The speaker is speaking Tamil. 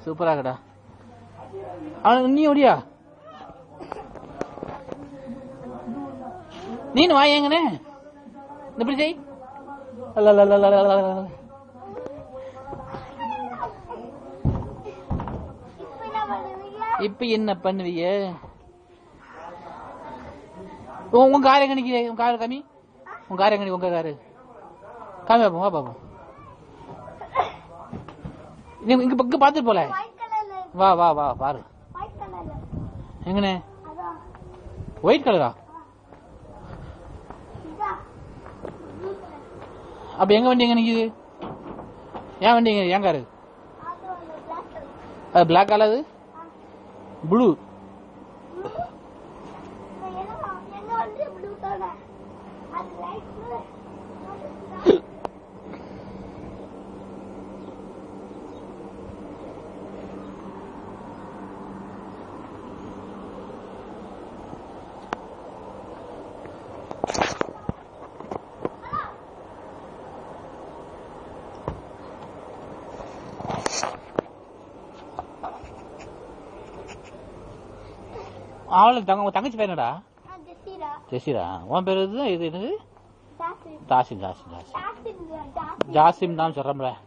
சூப்பரா கடா. நீ ஓடியா? நீனு வா எங்கனே இப்படி செய். இப்ப என்ன பண்ணுவீங்க? உங்க காரை கணிக்கு, உங்க காரு காமி, உங்க காரை கணி, உங்க காரு காமி பாப்போம். வா பாப்போம். இங்க பாத்துட்டு போல. வா வா வா பாரு. எங்கனே ஒயிட் கலரா? அப்ப எங்க வண்டி எங்க நிக்குது? ஏன் வண்டி எங்க? ஏன் காரு? அது பிளாக் கலர், ப்ளூ. அவள தங்கச்சி பேர் என்னடா? ஜெசிரா. உன் பேர் இது என்னது? ஜாசிம். ஜாசிம் தான் சொல்றேன்.